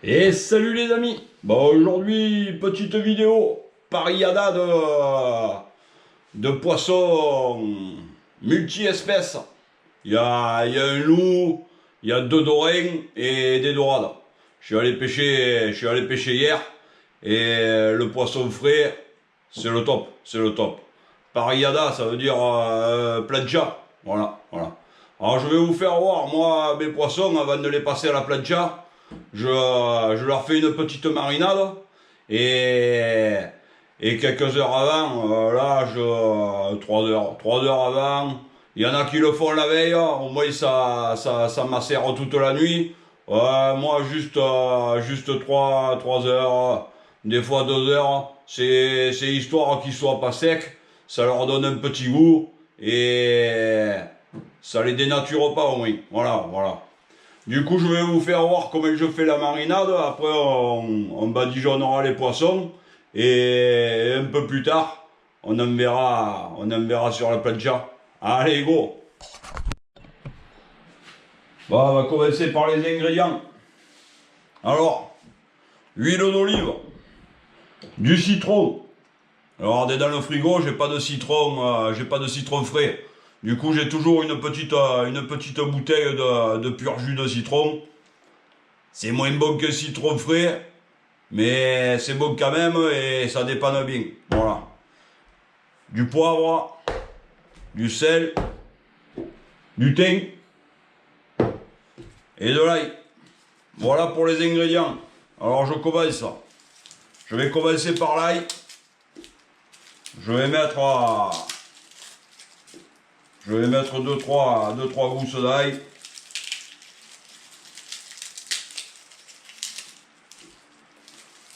Et salut les amis. Bon, aujourd'hui, petite vidéo pariada de poissons multi-espèces. Il y a un loup, il y a deux dorins et des dorades. Je suis allé pêcher hier et le poisson frais, c'est le top, c'est le top. Pariada, ça veut dire plancha. Voilà, voilà. Alors je vais vous faire voir, moi, mes poissons, avant de les passer à la plancha. Je leur fais une petite marinade et, et quelques heures avant, 3 heures avant, il y en a qui le font la veille, au moins ça macère toute la nuit. Moi juste 3 heures, des fois 2 heures, c'est histoire qu'ils soient pas secs, ça leur donne un petit goût et ça les dénature pas au moins. Voilà, voilà. Du coup, je vais vous faire voir comment je fais la marinade. Après, on badigeonnera les poissons. Et un peu plus tard, on en verra sur la plancha. Allez, go! Bon, on va commencer par les ingrédients. Alors, huile d'olive, du citron. Alors, dans le frigo, j'ai pas de citron frais. Du coup, j'ai toujours une petite bouteille de pur jus de citron. C'est moins bon que citron frais, mais c'est bon quand même et ça dépanne bien. Voilà. Du poivre, du sel, du thym et de l'ail. Voilà pour les ingrédients. Alors je commence. Je vais commencer par l'ail. Je vais mettre deux trois gousses d'ail.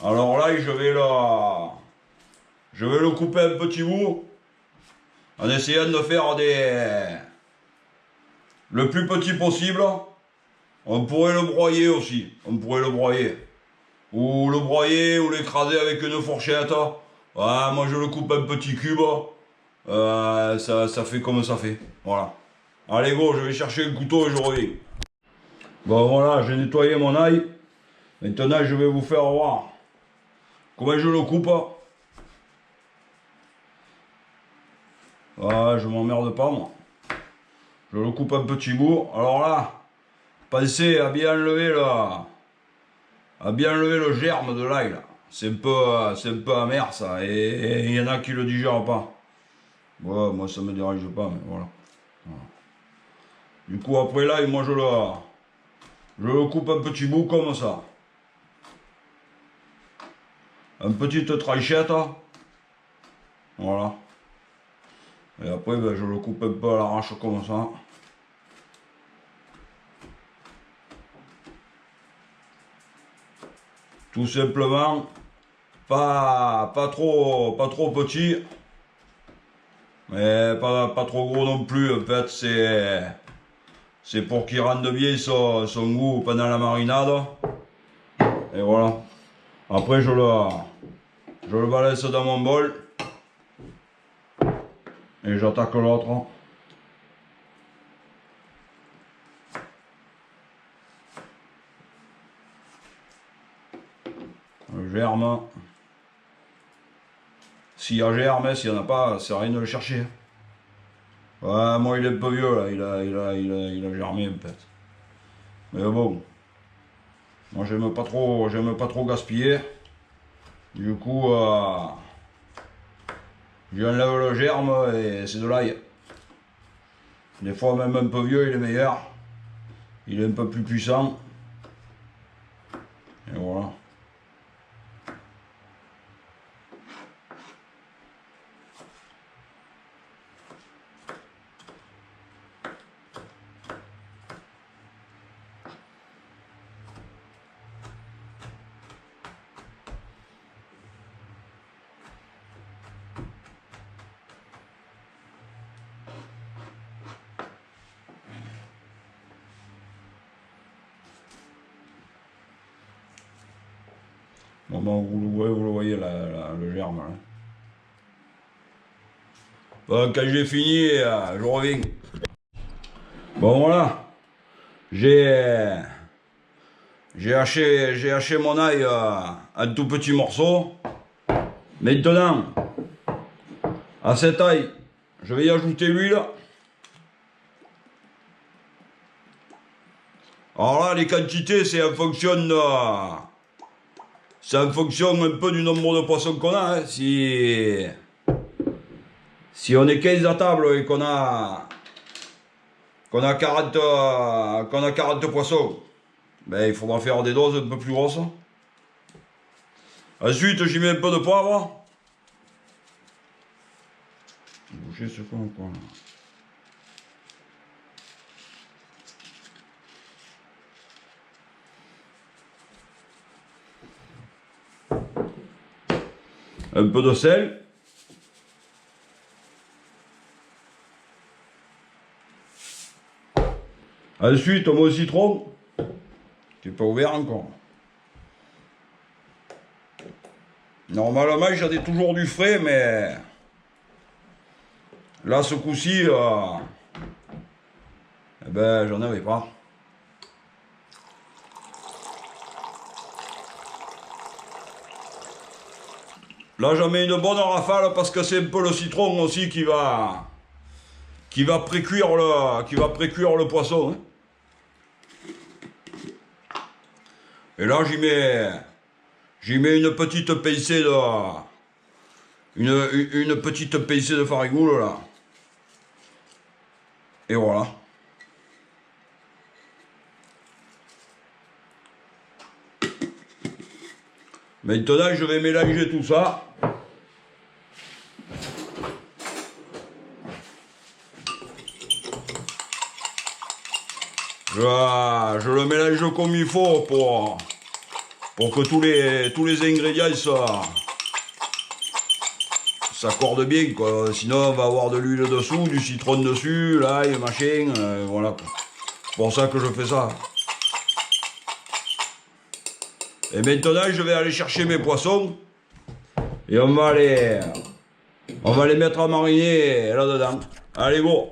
Alors l'ail, je vais le couper un petit bout en essayant de faire le plus petit possible. On pourrait le broyer aussi. On pourrait le broyer. Ou le broyer ou l'écraser avec une fourchette. Moi je le coupe en petits cubes. Ça fait comme ça fait. Voilà. Allez go, je vais chercher un couteau et je reviens. Bon voilà, j'ai nettoyé mon ail. Maintenant je vais vous faire voir comment je le coupe. Je m'emmerde pas moi. Je le coupe en petits bouts. Alors là, pensez à bien enlever le germe de l'ail là. C'est un peu amer ça. Et il y en a qui le digèrent pas. Ouais, moi ça me dérange pas, mais voilà. Voilà. Du coup après l'ail, moi je le coupe en petits bouts comme ça. Une petite tranchette. Voilà. Et après je le coupe un peu à l'arrache comme ça. Tout simplement, pas trop petit, mais pas trop gros non plus. En fait, c'est pour qu'il rende bien son goût pendant la marinade. Et voilà. Après, je le balance dans mon bol et j'attaque l'autre. Le germe. S'il y a germe, s'il n'y en a pas, c'est rien de le chercher. Ouais, moi il est un peu vieux là, il a germé en fait. Mais bon, moi j'aime pas trop gaspiller. Du coup, j'enlève le germe et c'est de l'ail. Des fois même un peu vieux il est meilleur. Il est un peu plus puissant. Et voilà. Bon, vous le voyez le germe. Là. Bon, quand j'ai fini, je reviens. Bon voilà, j'ai J'ai haché mon ail en tout petits morceaux. Maintenant, à cet ail, je vais y ajouter l'huile. Alors là, les quantités, c'est en fonction de... C'est en fonction un peu du nombre de poissons qu'on a. Hein. Si on est 15 à table et qu'on a 40 poissons, ben, il faudra faire des doses un peu plus grosses. Ensuite, j'y mets un peu de poivre. Bouger ce con, quoi. Un peu de sel. Ensuite, mon citron, qui n'est pas ouvert encore. Normalement, j'en ai toujours du frais, mais là, ce coup-ci, eh ben, j'en avais pas. Là, j'en mets une bonne rafale parce que c'est un peu le citron aussi qui va précuire le poisson. Hein. Et là, j'y mets une petite pincée de farigoule là. Et voilà. Maintenant, je vais mélanger tout ça. Je le mélange comme il faut pour que tous les ingrédients s'accordent bien, quoi. Sinon, on va avoir de l'huile dessous, du citron dessus, l'ail, machin, voilà. C'est pour ça que je fais ça. Et maintenant, je vais aller chercher mes poissons et on va les mettre à mariner là-dedans. Allez, go!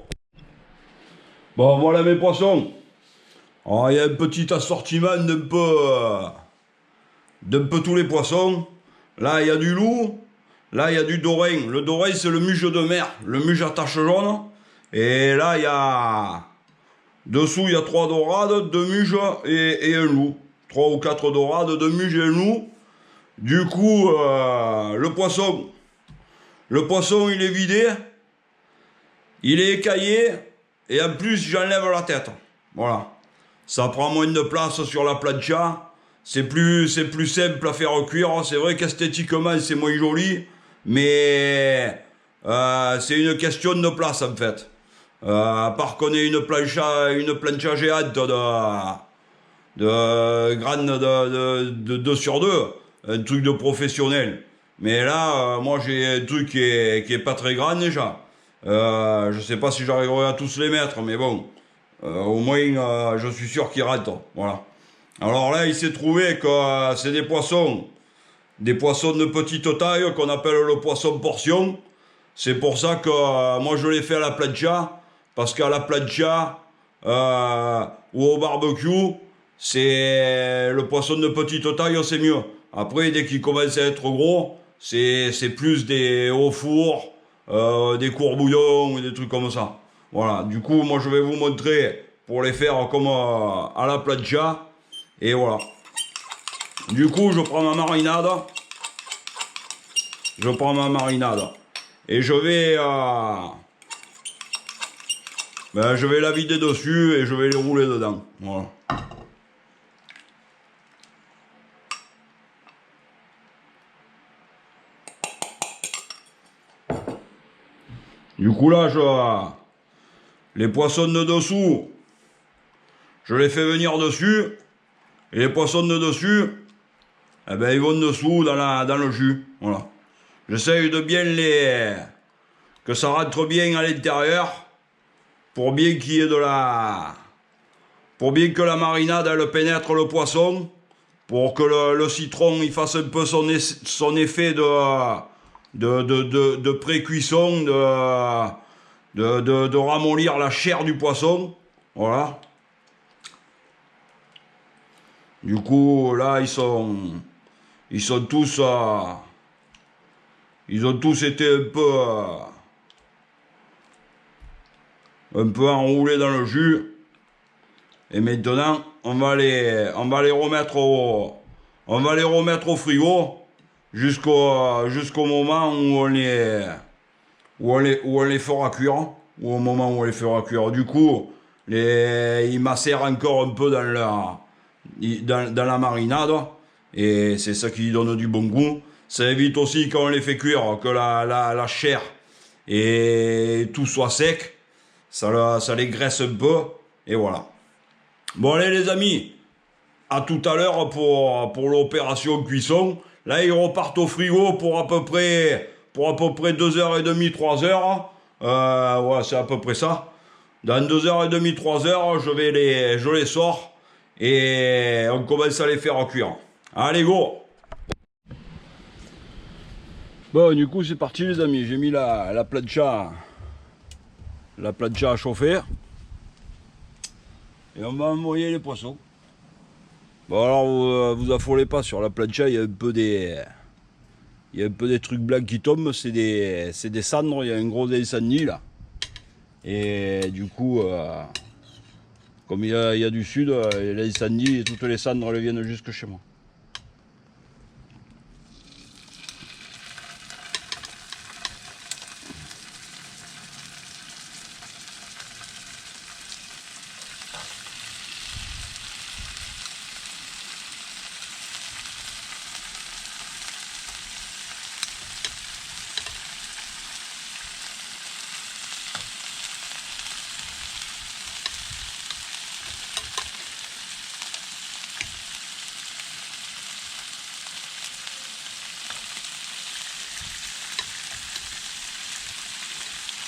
Bon, voilà mes poissons. Alors, il y a un petit assortiment d'un peu tous les poissons. Là, il y a du loup. Là, il y a du dorin. Le dorin, c'est le muge de mer, le muge à taches jaunes. Et là, il y a... Dessous, il y a 3 dorades, 2 muges et un loup. 3 ou 4 dorades, 2 muges et un loup. Du coup, le poisson, il est vidé. Il est écaillé. Et en plus, j'enlève la tête. Voilà. Ça prend moins de place sur la plancha. C'est plus simple à faire cuire. C'est vrai qu'esthétiquement, c'est moins joli. Mais c'est une question de place, en fait. À part qu'on ait une plancha géante de grande de 2 sur 2. Un truc de professionnel. Mais là, moi, j'ai un truc qui est pas très grand, déjà. Je sais pas si j'arriverai à tous les mettre, mais bon. Au moins, je suis sûr qu'ils rentrent. Voilà. Alors là, il s'est trouvé que c'est des poissons de petite taille qu'on appelle le poisson portion. C'est pour ça que moi je l'ai fait à la plancha, parce qu'à la plancha ou au barbecue, c'est le poisson de petite taille, c'est mieux. Après, dès qu'il commence à être gros, c'est plus des hauts fours, des courbouillons ou des trucs comme ça. Voilà, du coup, moi je vais vous montrer pour les faire comme à la plancha. Et voilà. Du coup, je prends ma marinade. Et je vais la vider dessus et je vais les rouler dedans. Voilà. Du coup, là, les poissons de dessous, je les fais venir dessus. Et les poissons de dessus, eh ben, ils vont dessous dans le jus. Voilà. J'essaye de bien que ça rentre bien à l'intérieur pour bien qu'il y ait pour bien que la marinade elle pénètre le poisson, pour que le citron il fasse un peu son effet de pré-cuisson, de ramollir la chair du poisson. Voilà. Du coup, là, ils sont tous, ils ont tous été un peu enroulés dans le jus. Et maintenant, on va les remettre au frigo jusqu'au moment où on les fera cuire. Ou au moment où on les fera cuire. Du coup, ils macèrent encore un peu dans la marinade. Et c'est ça qui donne du bon goût. Ça évite aussi quand on les fait cuire que la chair et tout soit sec. Ça les graisse un peu. Et voilà. Bon allez les amis, à tout à l'heure pour l'opération cuisson. Là ils repartent au frigo pour à peu près 2h30, 3h. Ouais, c'est à peu près ça. Dans 2h30, 3h, je les sors et on commence à les faire cuire. Allez go. Bon du coup c'est parti les amis, j'ai mis la plancha à chauffer. Et on va envoyer les poissons. Bon alors vous affolez pas, sur la plancha il y a un peu des trucs blancs qui tombent, c'est des cendres, il y a un gros incendie là. Et du coup comme il y a du sud, l'incendie et toutes les cendres elles viennent jusque chez moi.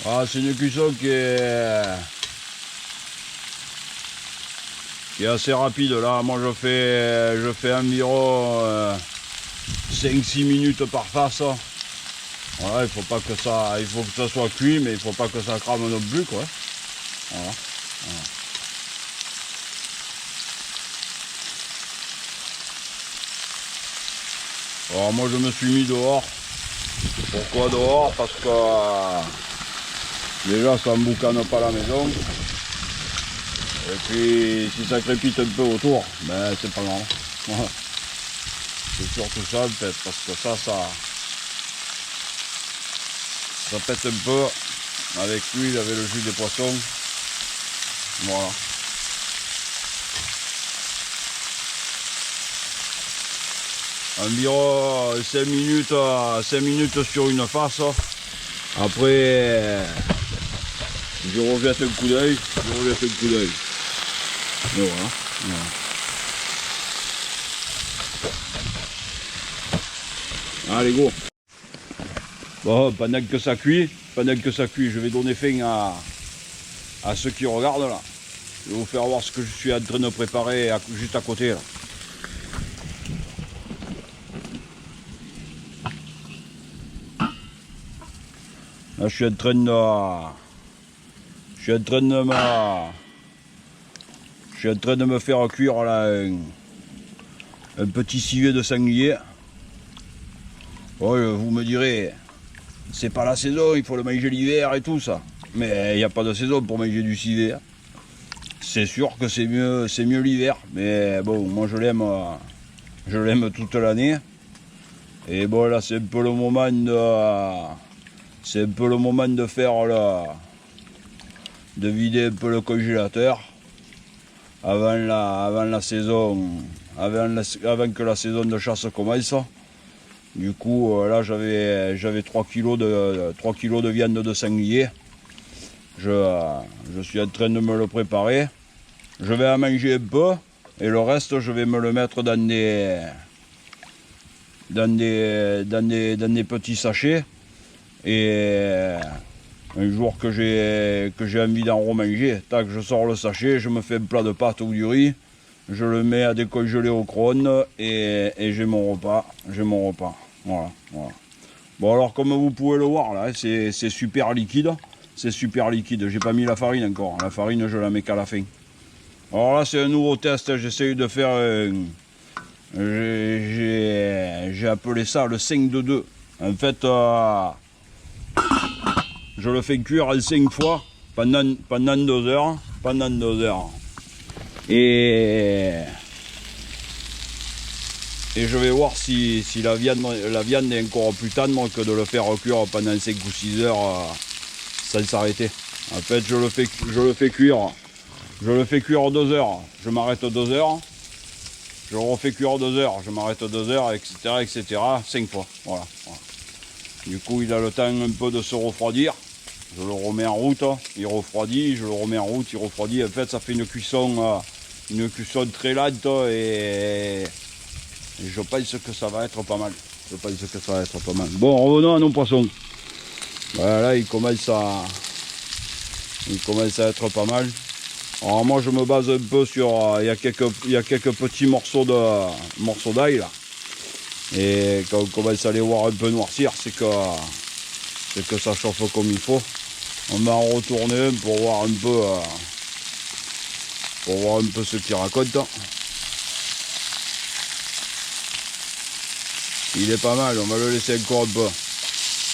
Ah, c'est une cuisson qui est assez rapide là. Moi je fais environ 5-6 minutes par face. Voilà, il faut que ça soit cuit, mais il faut pas que ça crame non plus quoi. Voilà. Voilà. Alors moi je me suis mis dehors. Pourquoi dehors? Parce que déjà ça ne boucane pas la maison. Et puis si ça crépite un peu autour, ben c'est pas grave. Voilà. C'est surtout ça peut-être, parce que ça pète un peu avec l'huile, avec le jus des poissons. Voilà. Environ 5 minutes sur une face. Après, je rejette un coup d'œil. Et voilà. Allez go. Bon, pendant que ça cuit, je vais donner fin à ceux qui regardent là. Je vais vous faire voir ce que je suis en train de préparer juste à côté là. Là, je suis en train de me faire cuire là un petit civet de sanglier. Ouais, vous me direz, c'est pas la saison, il faut le manger l'hiver et tout ça. Mais il n'y a pas de saison pour manger du civet. C'est sûr que c'est mieux l'hiver. Mais bon, moi je l'aime toute l'année. Et bon là c'est un peu le moment de faire de vider un peu le congélateur avant que la saison de chasse commence. Du coup là j'avais 3 kilos de viande de sanglier. Je suis en train de me le préparer. Je vais en manger un peu et le reste je vais me le mettre dans des petits sachets. Et un jour que j'ai envie d'en remanger, tac, je sors le sachet, je me fais un plat de pâtes ou du riz, je le mets à décongeler au micro-ondes et j'ai mon repas. Voilà. Bon alors comme vous pouvez le voir là, c'est super liquide. J'ai pas mis la farine encore. La farine je la mets qu'à la fin. Alors là, c'est un nouveau test. J'essaye de faire. J'ai appelé ça le 5-2-2. En fait, je le fais cuire en 5 fois pendant 2 heures. Pendant 2 heures. Et je vais voir si la viande est encore plus tendre que de le faire cuire pendant 5 ou 6 heures sans s'arrêter. En fait, je le fais cuire 2 heures, je m'arrête 2 heures. Je le refais cuire 2 heures, je m'arrête 2 heures, etc., etc. 5 fois, voilà. Du coup, il a le temps un peu de se refroidir. Je le remets en route, il refroidit, je le remets en route, il refroidit. En fait, ça fait une cuisson très lente et je pense que ça va être pas mal. Bon, revenons à nos poissons. Voilà, il commence à être pas mal. Alors moi, je me base un peu sur... Il y a quelques petits morceaux d'ail là. Et quand on commence à les voir un peu noircir, c'est que ça chauffe comme il faut. On va en retourner un pour voir un peu ce qu'il raconte. Il est pas mal, on va le laisser encore un peu.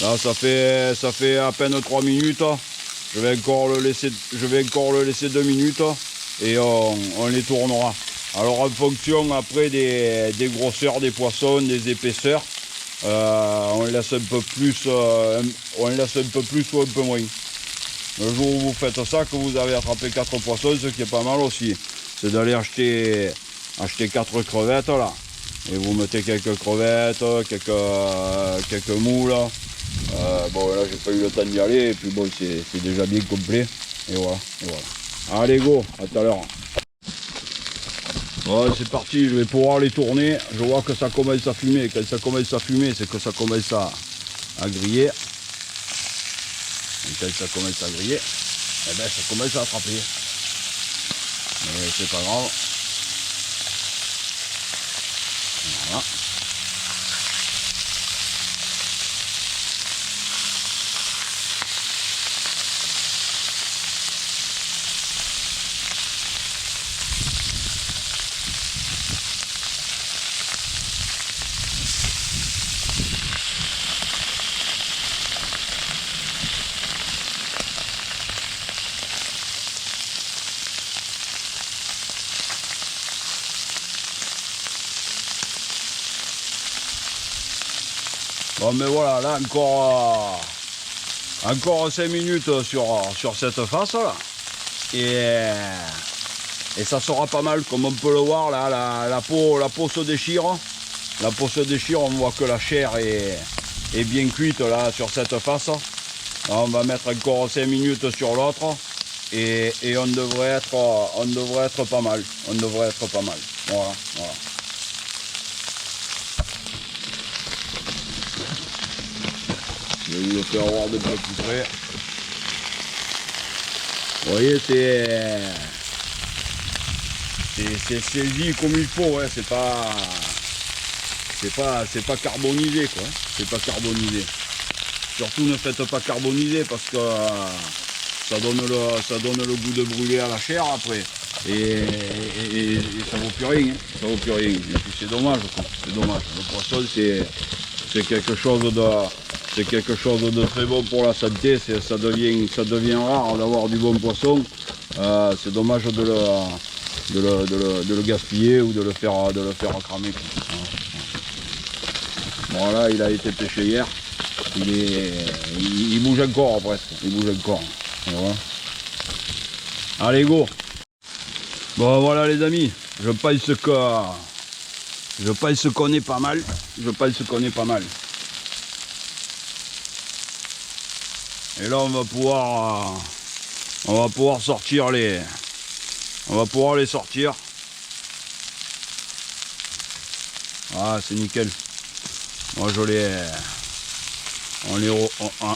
Là, ça fait à peine 3 minutes. Je vais encore le laisser 2 minutes et on les tournera. Alors en fonction après des grosseurs des poissons, des épaisseurs, on laisse un peu plus ou un peu moins. Le jour où vous faites ça, que vous avez attrapé 4 poissons, ce qui est pas mal aussi, c'est d'aller acheter 4 crevettes là. Et vous mettez quelques crevettes, quelques moules. Bon là j'ai pas eu le temps d'y aller, et puis bon c'est déjà bien complet. Et voilà. Allez go, à tout à l'heure. Bon, c'est parti, je vais pouvoir les tourner. Je vois que ça commence à fumer. Quand ça commence à fumer, c'est que ça commence à griller. Et quand ça commence à griller, eh ben, ça commence à attraper. Mais c'est pas grave. Voilà. Bon mais voilà, là encore 5 minutes sur cette face là. Et ça sera pas mal, comme on peut le voir là, la peau se déchire. La peau se déchire, on voit que la chair est bien cuite là sur cette face. Là, on va mettre encore 5 minutes sur l'autre et on devrait être pas mal. Voilà. Je vais vous le faire voir de plus près. Vous voyez, c'est saisi comme il faut, ouais. C'est pas carbonisé quoi. C'est pas carbonisé. Surtout ne faites pas carboniser parce que ça donne le goût de brûler à la chair après. Et ça vaut plus rien. Ça vaut plus rien. Et puis c'est dommage quoi. C'est dommage. Le poisson c'est quelque chose de très bon pour la santé. Ça devient rare d'avoir du bon poisson. C'est dommage de le gaspiller ou de le faire cramer. Bon là il a été pêché hier. Il bouge encore presque. Il bouge encore. Voilà. Allez go. Bon voilà les amis. Je pense qu'on est pas mal. Et là on va pouvoir sortir les. On va pouvoir les sortir. Ah c'est nickel. Moi je les.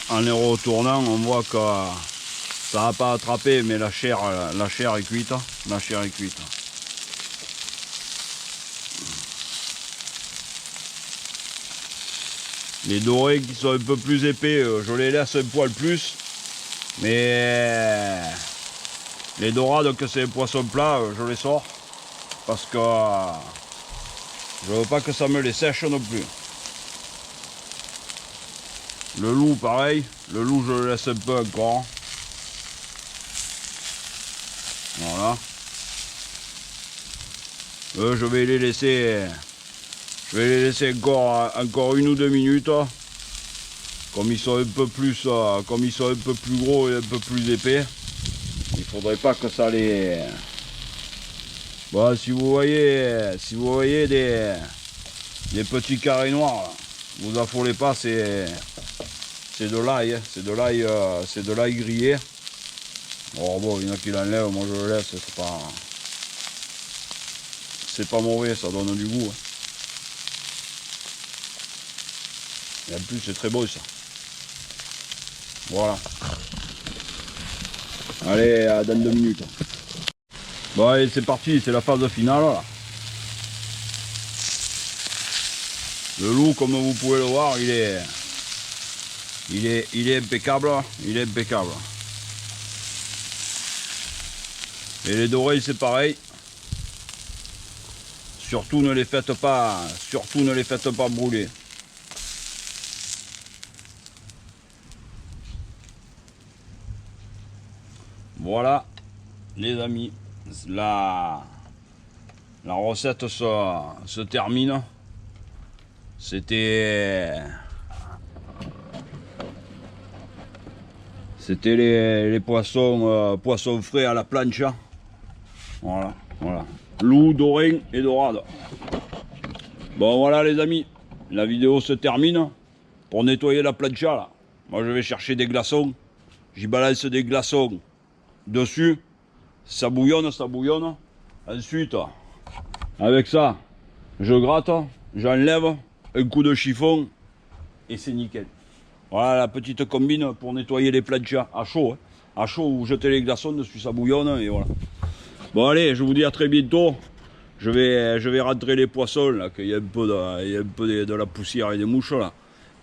En les retournant, on voit que ça n'a pas attrapé, mais la chair est cuite. Les dorés qui sont un peu plus épais, je les laisse un poil plus. Mais Les dorades, que c'est les poissons plats, je les sors. Parce que je veux pas que ça me les sèche non plus. Le loup, pareil. Le loup, je le laisse un peu encore. Voilà. Je vais les laisser. Je vais les laisser encore 1 ou 2 minutes. Comme ils sont un peu plus, comme ils sont un peu plus gros et un peu plus épais. Il faudrait pas que ça les. Bon, si vous voyez des petits carrés noirs, là, vous affolez pas, c'est de l'ail, hein. C'est de l'ail grillé. Oh bon, il y en a qui l'enlèvent, moi je le laisse, c'est pas mauvais, ça donne du goût. Hein. Et en plus c'est très beau ça. Voilà. Allez, dans 2 minutes. Bon allez, c'est parti, c'est la phase finale là. Le loup, comme vous pouvez le voir, il est impeccable, il est impeccable. Et les dorés, c'est pareil. Surtout ne les faites pas brûler. Voilà, les amis, la recette se termine. C'était les poissons frais à la plancha. Voilà, voilà. Loup, dorin et dorade. Bon voilà les amis, la vidéo se termine. Pour nettoyer la plancha là, moi je vais chercher des glaçons. J'y balance des glaçons dessus. Ça bouillonne, ça bouillonne. Ensuite, avec ça, je gratte, j'enlève un coup de chiffon et c'est nickel. Voilà la petite combine pour nettoyer les planchas à chaud. Hein. À chaud, vous jetez les glaçons dessus, ça bouillonne et voilà. Bon allez, je vous dis à très bientôt. Je vais rentrer les poissons là, qu'il y a un peu de la poussière et des mouches là.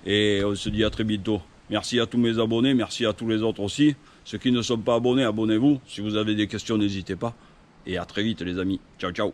Et on se dit à très bientôt. Merci à tous mes abonnés, merci à tous les autres aussi. Ceux qui ne sont pas abonnés, abonnez-vous. Si vous avez des questions, n'hésitez pas. Et à très vite les amis. Ciao, ciao.